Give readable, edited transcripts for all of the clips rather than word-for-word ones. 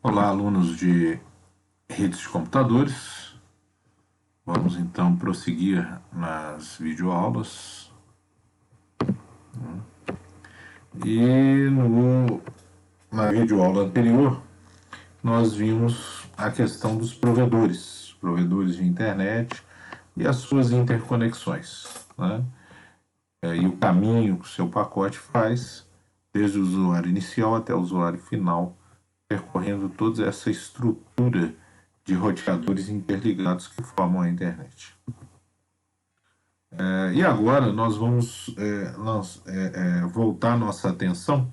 Olá, alunos de redes de computadores. Vamos então prosseguir nas videoaulas. E na videoaula anterior, nós vimos a questão dos provedores de internet e as suas interconexões, né? E o caminho que o seu pacote faz, desde o usuário inicial até o usuário final, percorrendo toda essa estrutura de roteadores interligados que formam a internet. E agora nós vamos voltar nossa atenção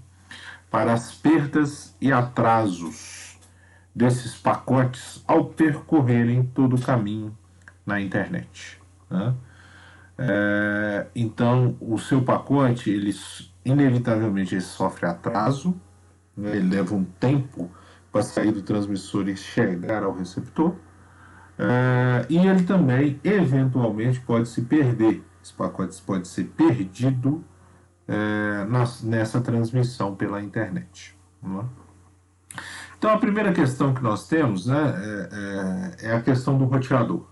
para as perdas e atrasos desses pacotes ao percorrerem todo o caminho na internet, né? Então, o seu pacote, ele inevitavelmente ele sofre atraso, né? Ele leva um tempo para sair do transmissor e chegar ao receptor. E ele também, eventualmente, pode se perder. Esse pacote pode ser perdido nessa transmissão pela internet. Né? Então, a primeira questão que nós temos, né, é a questão do roteador.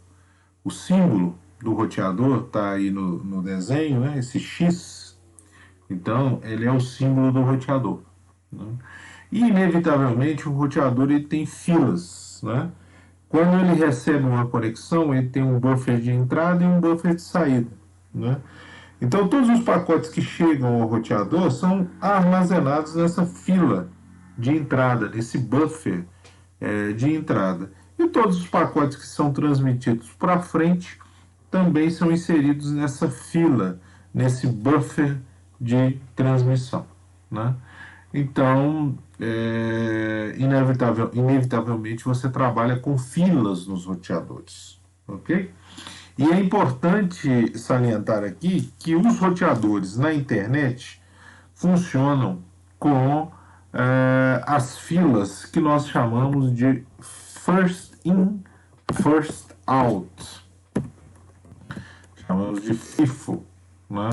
O símbolo do roteador está aí no desenho, né, esse X. Então, ele é o símbolo do roteador. Né? E, inevitavelmente, o roteador ele tem filas, né? Quando ele recebe uma conexão, ele tem um buffer de entrada e um buffer de saída, né? Então, todos os pacotes que chegam ao roteador são armazenados nessa fila de entrada, nesse buffer de entrada. E todos os pacotes que são transmitidos para frente também são inseridos nessa fila, nesse buffer de transmissão, né? Então, inevitavelmente você trabalha com filas nos roteadores, ok? E é importante salientar aqui que os roteadores na internet funcionam com as filas que nós chamamos de first in, first out. Chamamos de FIFO, né?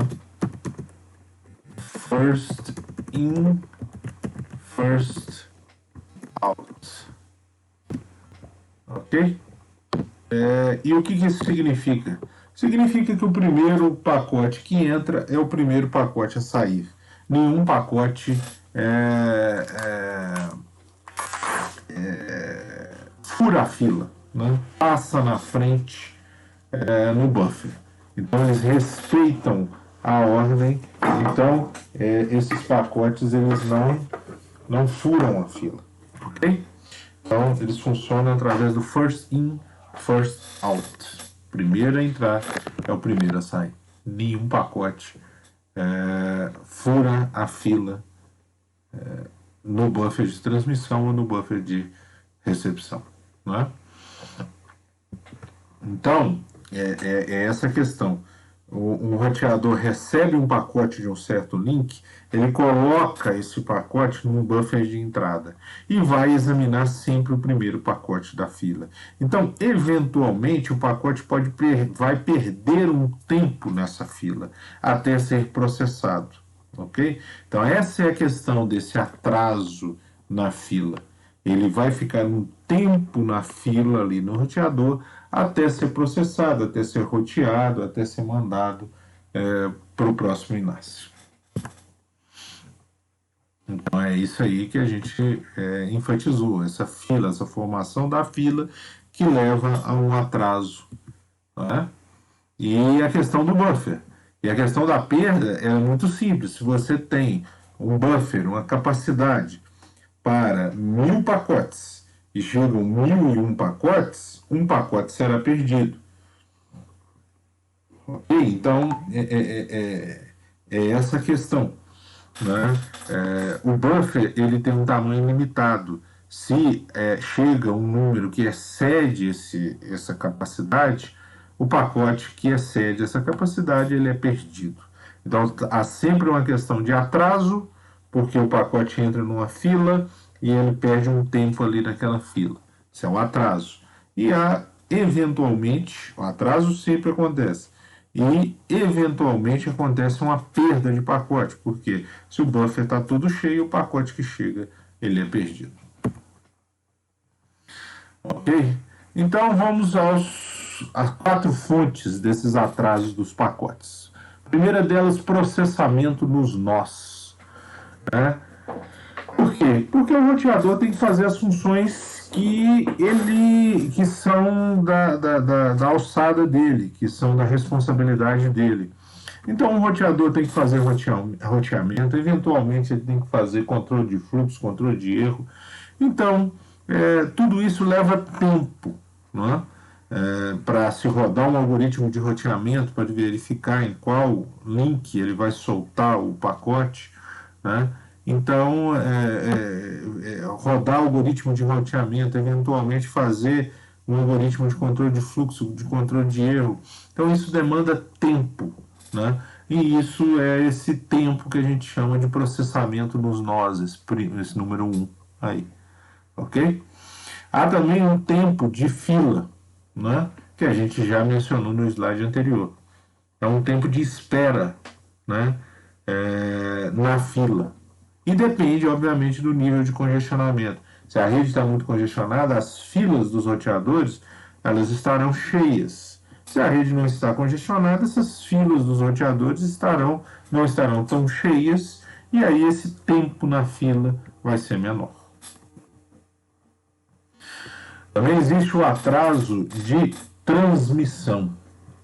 First in, first out. Ok? E o que isso significa? Significa que o primeiro pacote que entra é o primeiro pacote a sair. Nenhum pacote fura a fila, né? Passa na frente no buffer. Então eles respeitam a ordem. Então esses pacotes eles não furam a fila, ok? Então eles funcionam através do first in, first out. Primeiro a entrar é o primeiro a sair. Nenhum pacote fura a fila no buffer de transmissão ou no buffer de recepção, né? Então é essa a questão. Um roteador recebe um pacote de um certo link, ele coloca esse pacote num buffer de entrada e vai examinar sempre o primeiro pacote da fila. Então, eventualmente, o pacote vai perder um tempo nessa fila até ser processado, ok? Então, essa é a questão desse atraso na fila. Ele vai ficar um tempo na fila ali no roteador até ser processado, até ser roteado, até ser mandado para o próximo enlace. Então é isso aí que a gente enfatizou, essa fila, essa formação da fila que leva a um atraso, né? E a questão do buffer. E a questão da perda é muito simples. Se você tem um buffer, uma capacidade para 1000 pacotes e chegam 1001 pacotes, um pacote será perdido. Ok? Então, é essa a questão, né? O buffer ele tem um tamanho limitado. Se chega um número que excede essa capacidade, o pacote que excede essa capacidade ele é perdido. Então, há sempre uma questão de atraso, porque o pacote entra numa fila e ele perde um tempo ali naquela fila. Isso é um atraso. E há, eventualmente, o atraso sempre acontece. E, eventualmente, acontece uma perda de pacote, porque se o buffer está todo cheio, o pacote que chega, ele é perdido. Ok? Então vamos às 4 fontes desses atrasos dos pacotes. A primeira delas, processamento nos nós. Né? Por quê? Porque o roteador tem que fazer as funções que são da alçada dele, que são da responsabilidade dele. Então o roteador tem que fazer roteamento, eventualmente ele tem que fazer controle de fluxo, controle de erro. Então, tudo isso leva tempo, não é? Para se rodar um algoritmo de roteamento, para verificar em qual link ele vai soltar o pacote, né? Então, rodar algoritmo de roteamento, eventualmente fazer um algoritmo de controle de fluxo, de controle de erro. Então, isso demanda tempo, né? E isso é esse tempo que a gente chama de processamento nos nós, esse número 1 aí, ok? Há também um tempo de fila, né? Que a gente já mencionou no slide anterior. É um tempo de espera, né? Na fila. E depende, obviamente, do nível de congestionamento. Se a rede está muito congestionada, as filas dos roteadores elas estarão cheias. Se a rede não está congestionada, essas filas dos roteadores não estarão tão cheias e aí esse tempo na fila vai ser menor. Também existe o atraso de transmissão.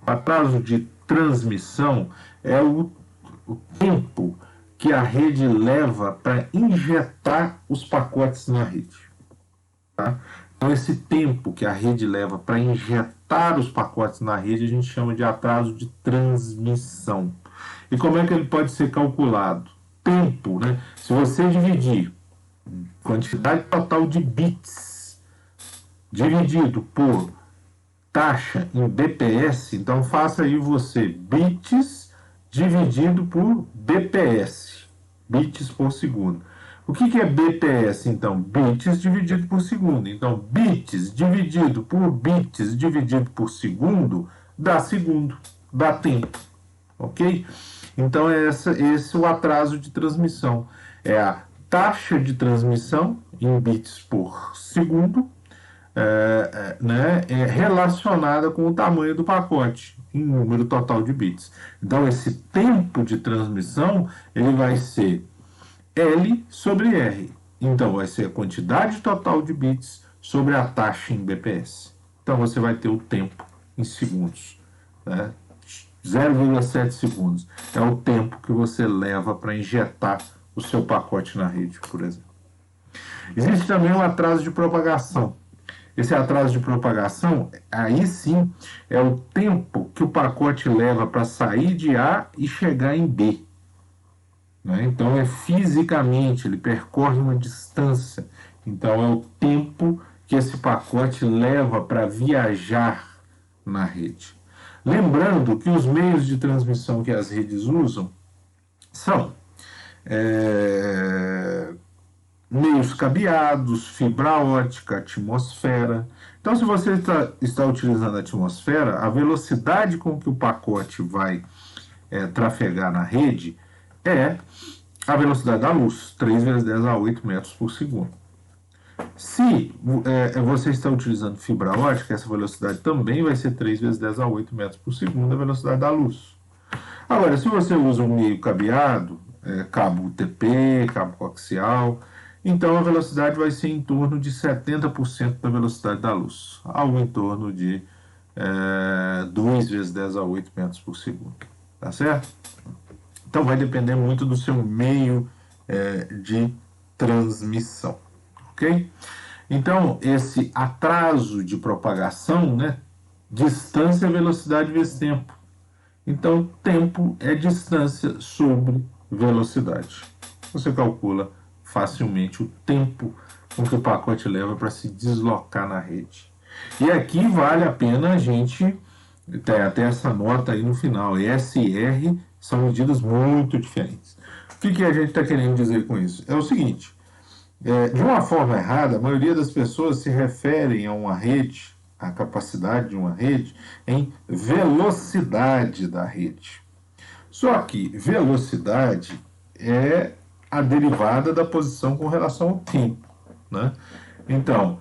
O atraso de transmissão é o tempo que a rede leva para injetar os pacotes na rede. Tá? Então, esse tempo que a rede leva para injetar os pacotes na rede, a gente chama de atraso de transmissão. E como é que ele pode ser calculado? Tempo, né? Se você dividir quantidade total de bits dividido por taxa em BPS, então faça aí você bits dividido por BPS, bits por segundo. O que é BPS, então? Bits dividido por segundo. Então, bits dividido por bits dividido por segundo dá segundo, dá tempo, ok? Então, esse é o atraso de transmissão. É a taxa de transmissão em bits por segundo, relacionada com o tamanho do pacote, em número total de bits. Então, esse tempo de transmissão ele vai ser L sobre R. Então, vai ser a quantidade total de bits sobre a taxa em BPS. Então, você vai ter o tempo em segundos. Né? 0,7 segundos é o tempo que você leva para injetar o seu pacote na rede, por exemplo. Existe também um atraso de propagação. Esse atraso de propagação, aí sim, é o tempo que o pacote leva para sair de A e chegar em B. Né? Então, fisicamente, ele percorre uma distância. Então, é o tempo que esse pacote leva para viajar na rede. Lembrando que os meios de transmissão que as redes usam são meios cabeados, fibra ótica, atmosfera. Então, se você está utilizando a atmosfera, a velocidade com que o pacote vai trafegar na rede é a velocidade da luz, 3 vezes 10 a 8 metros por segundo. Se você está utilizando fibra ótica, essa velocidade também vai ser 3 vezes 10 a 8 metros por segundo, a velocidade da luz. Agora, se você usa um meio cabeado, cabo UTP, cabo coaxial, então a velocidade vai ser em torno de 70% da velocidade da luz, algo em torno de 2 vezes 10 a 8 metros por segundo. Tá certo? Então vai depender muito do seu meio de transmissão. Ok? Então, esse atraso de propagação, né? Distância, velocidade vezes tempo. Então, tempo é distância sobre velocidade. Você calcula facilmente o tempo com que o pacote leva para se deslocar na rede. E aqui vale a pena a gente ter até essa nota aí no final. S e R são medidas muito diferentes. O que a gente está querendo dizer com isso? É o seguinte, de uma forma errada, a maioria das pessoas se referem a uma rede, a capacidade de uma rede, em velocidade da rede. Só que velocidade é a derivada da posição com relação ao tempo. Né? Então,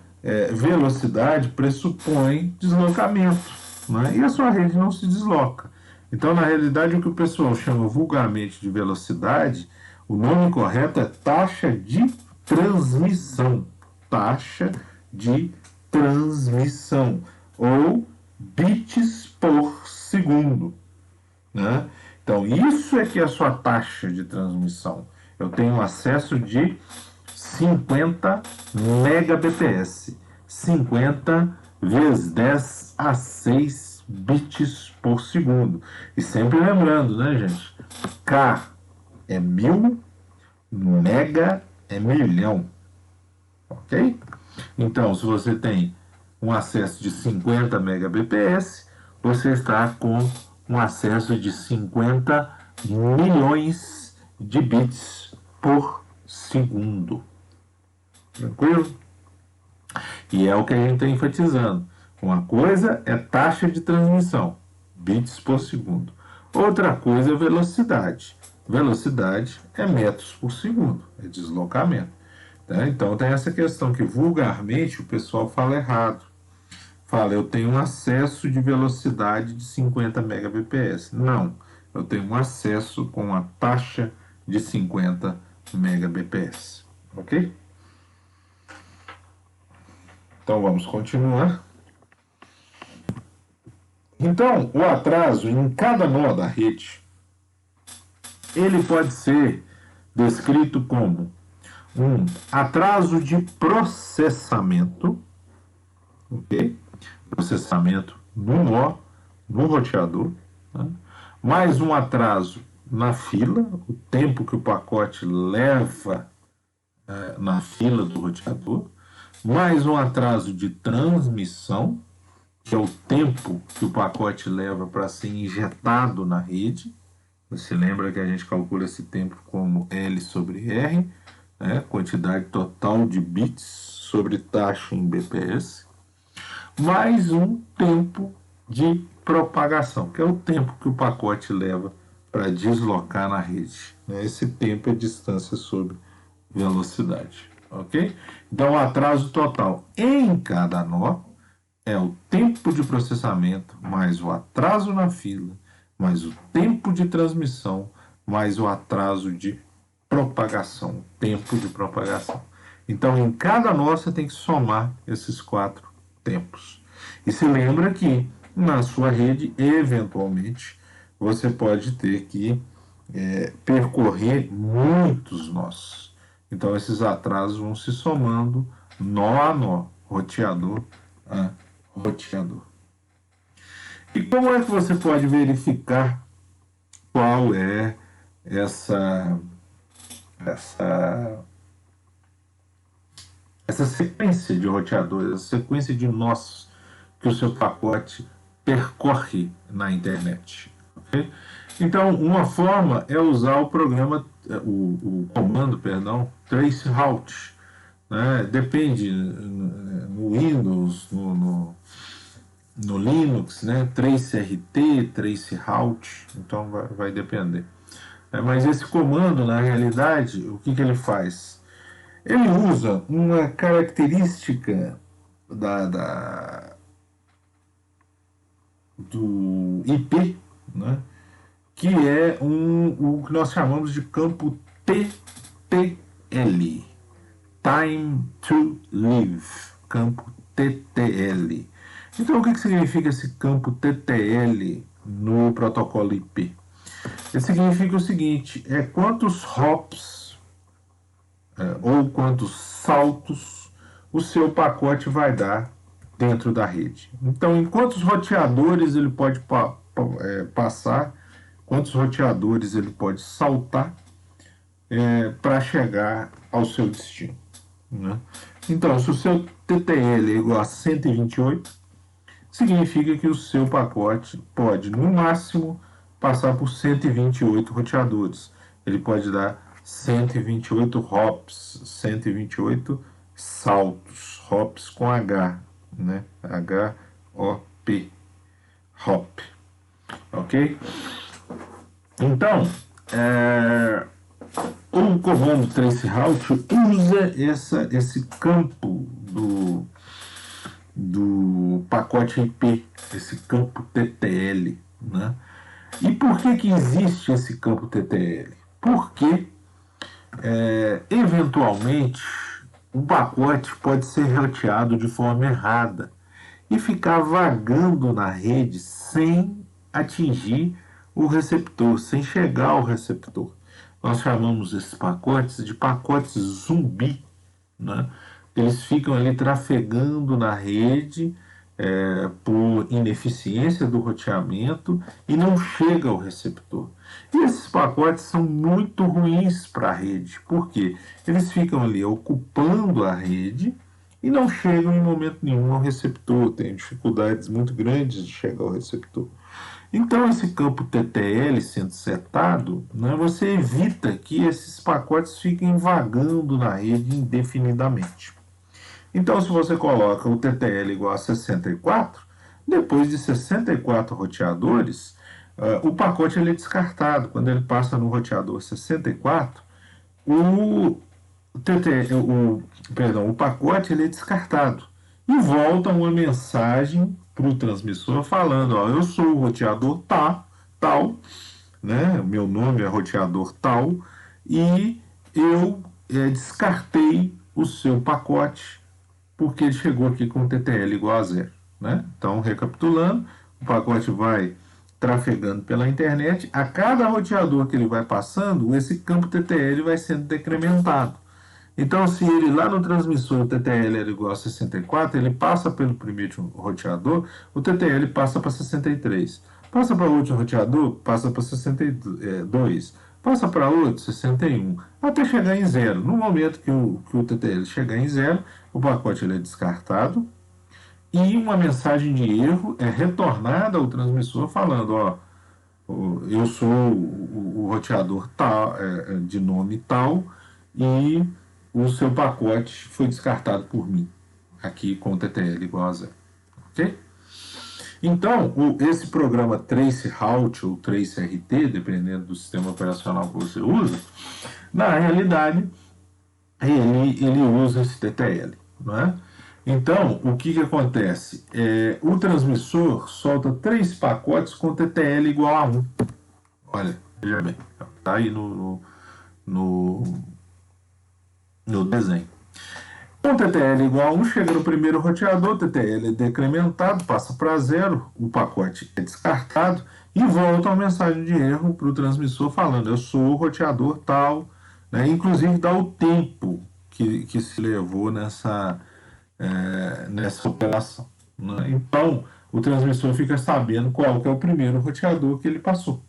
velocidade pressupõe deslocamento, né? E a sua rede não se desloca. Então, na realidade, o que o pessoal chama vulgarmente de velocidade, o nome correto é taxa de transmissão. Taxa de transmissão, ou bits por segundo, né? Então, isso é que é a sua taxa de transmissão. Eu tenho acesso de 50 megabps, 50 vezes 10 a 6 bits por segundo. E sempre lembrando, né, gente? K é 1000, mega é milhão, ok? Então, se você tem um acesso de 50 megabps, você está com um acesso de 50 milhões de bits por segundo. Tranquilo? E é o que a gente está enfatizando. Uma coisa é taxa de transmissão, bits por segundo. Outra coisa é velocidade. Velocidade é metros por segundo, é deslocamento. Tá? Então tem essa questão que vulgarmente o pessoal fala errado. Fala, eu tenho um acesso de velocidade de 50 megabps. Não, eu tenho um acesso com a taxa de 50 megabps. Ok? Então vamos continuar. Então, o atraso em cada nó da rede, ele pode ser descrito como um atraso de processamento, ok? Processamento no nó, no roteador, né? Mais um atraso na fila, o tempo que o pacote leva na fila do roteador, mais um atraso de transmissão, que é o tempo que o pacote leva para ser injetado na rede. Você lembra que a gente calcula esse tempo como L sobre R, né? Quantidade total de bits sobre taxa em bps, mais um tempo de propagação, que é o tempo que o pacote leva para deslocar na rede. Esse tempo é distância sobre velocidade, ok? Então, o atraso total em cada nó é o tempo de processamento mais o atraso na fila, mais o tempo de transmissão, mais o atraso de propagação, tempo de propagação. Então, em cada nó você tem que somar esses 4 tempos. E se lembra que na sua rede, eventualmente, você pode ter que percorrer muitos nós. Então, esses atrasos vão se somando nó a nó, roteador a roteador. E como é que você pode verificar qual é essa sequência de roteadores, essa sequência de nós que o seu pacote percorre na internet? Okay? Então, uma forma é usar o programa, o comando, perdão, traceroute. Né? Depende, no Windows, no Linux, né? traceRT, traceroute, então vai depender. Mas esse comando, na realidade, o que ele faz? Ele usa uma característica do IP, né? Que é o que nós chamamos de campo TTL, Time to Live, campo TTL. Então, o que significa esse campo TTL no protocolo IP? Ele significa o seguinte, quantos hops ou quantos saltos o seu pacote vai dar dentro da rede. Então, em quantos roteadores ele pode passar, quantos roteadores ele pode saltar para chegar ao seu destino. Né? Então, se o seu TTL é igual a 128, significa que o seu pacote pode, no máximo, passar por 128 roteadores. Ele pode dar 128 hops, 128 saltos, hops com H, né? H-O-P, hop, ok? Então, o comando traceroute usa esse campo do pacote IP, esse campo TTL, né? E por que existe esse campo TTL? Porque, eventualmente, um pacote pode ser roteado de forma errada e ficar vagando na rede sem atingir o receptor, sem chegar ao receptor. Nós chamamos esses pacotes de pacotes zumbi, né? Eles ficam ali trafegando na rede por ineficiência do roteamento e não chega ao receptor. E esses pacotes são muito ruins para a rede, porque eles ficam ali ocupando a rede e não chegam em momento nenhum ao receptor, tem dificuldades muito grandes de chegar ao receptor. Então, esse campo TTL sendo setado, né, você evita que esses pacotes fiquem vagando na rede indefinidamente. Então, se você coloca o TTL igual a 64, depois de 64 roteadores, o pacote ele é descartado. Quando ele passa no roteador 64, o, o pacote ele é descartado. E volta uma mensagem para o transmissor falando, ó, eu sou o roteador tal, né? Meu nome é roteador tal, e eu descartei o seu pacote porque ele chegou aqui com TTL igual a zero, né? Então, recapitulando, o pacote vai trafegando pela internet, a cada roteador que ele vai passando, esse campo TTL vai sendo decrementado. Então, se ele lá no transmissor o TTL era igual a 64, ele passa pelo primeiro roteador, o TTL passa para 63. Passa para outro roteador, passa para 62. Passa para outro, 61. Até chegar em zero. No momento que o TTL chegar em zero, o pacote ele é descartado e uma mensagem de erro é retornada ao transmissor falando, ó, eu sou o roteador tal, de nome tal, e o seu pacote foi descartado por mim, aqui com o TTL igual a zero. Ok? Então, esse programa Traceroute ou TraceRT, dependendo do sistema operacional que você usa, na realidade, ele usa esse TTL, não é? Então, o que acontece? O transmissor solta 3 pacotes com TTL igual a 1. Olha, veja bem, está aí no desenho. Com TTL igual a 1, chega no primeiro roteador, TTL é decrementado, passa para zero, o pacote é descartado e volta uma mensagem de erro para o transmissor falando, eu sou o roteador tal, né? Inclusive dá o tempo que se levou nessa operação, né? Então, o transmissor fica sabendo qual que é o primeiro roteador que ele passou.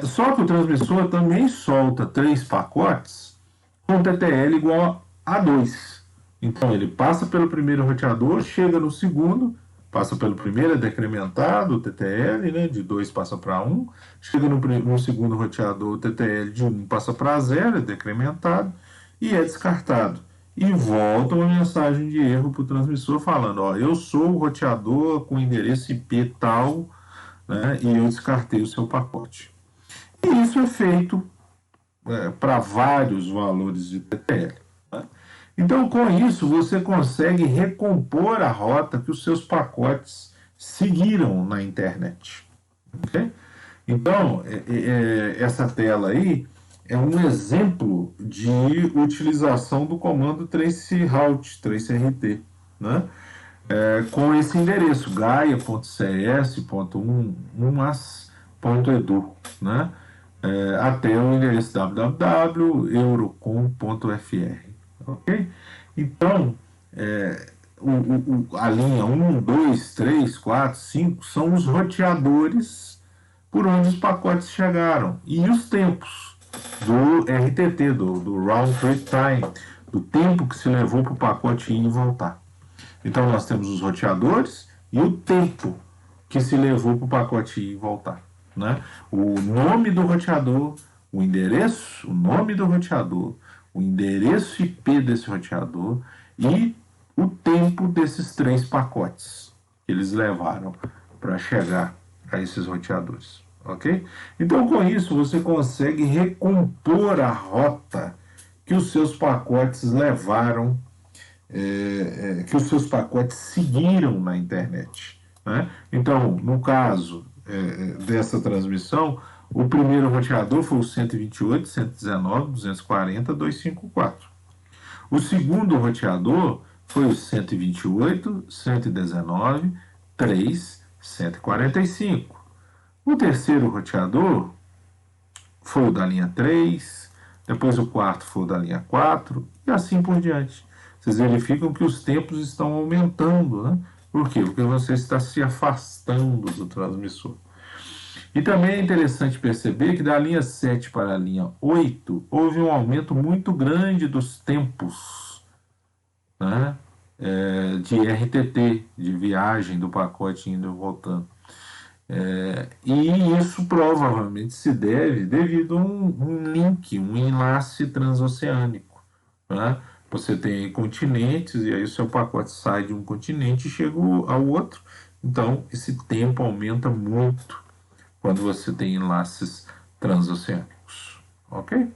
Só que o transmissor também solta 3 pacotes com TTL igual a 2. Então ele passa pelo primeiro roteador, chega no segundo, passa pelo primeiro, é decrementado o TTL, né, de 2 passa para 1, chega no segundo roteador, o TTL de 1 passa para 0, é decrementado e é descartado. E volta uma mensagem de erro para o transmissor falando, ó, eu sou o roteador com endereço IP tal, né, e eu descartei o seu pacote. E isso é feito para vários valores de TTL. Né? Então, com isso, você consegue recompor a rota que os seus pacotes seguiram na internet. Okay? Então, essa tela aí é um exemplo de utilização do comando traceroute, traceRT, né? Com esse endereço, gaia.cs.1.edu, né? Até o endereço www.eurocom.fr. Ok? Então, a linha 1, 2, 3, 4, 5 são os roteadores por onde os pacotes chegaram. E os tempos do RTT, do Round Trip Time, do tempo que se levou para o pacote ir e voltar. Então, nós temos os roteadores e o tempo que se levou para o pacote ir e voltar. Né? O nome do roteador, o endereço, o nome do roteador, o endereço IP desse roteador e o tempo desses 3 pacotes que eles levaram para chegar a esses roteadores. Ok? Então, com isso, você consegue recompor a rota que os seus pacotes levaram que os seus pacotes seguiram na internet, né? Então, no caso dessa transmissão, o primeiro roteador foi o 128, 119, 240, 254. O segundo roteador foi o 128, 119, 3, 145. O terceiro roteador foi o da linha 3, depois o quarto foi o da linha 4 e assim por diante. Vocês verificam que os tempos estão aumentando, né? Por quê? Porque você está se afastando do transmissor. E também é interessante perceber que da linha 7 para a linha 8 houve um aumento muito grande dos tempos, né? De RTT, de viagem do pacote indo e voltando. E isso provavelmente se deve devido a um link, um enlace transoceânico, né? Você tem continentes e aí o seu pacote sai de um continente e chega ao outro. Então, esse tempo aumenta muito quando você tem enlaces transoceânicos. Ok?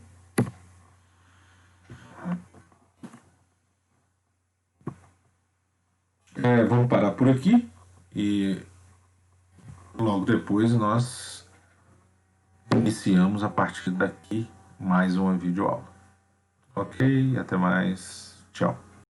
Vamos parar por aqui e logo depois nós iniciamos a partir daqui mais uma videoaula. Ok? Até mais. Tchau.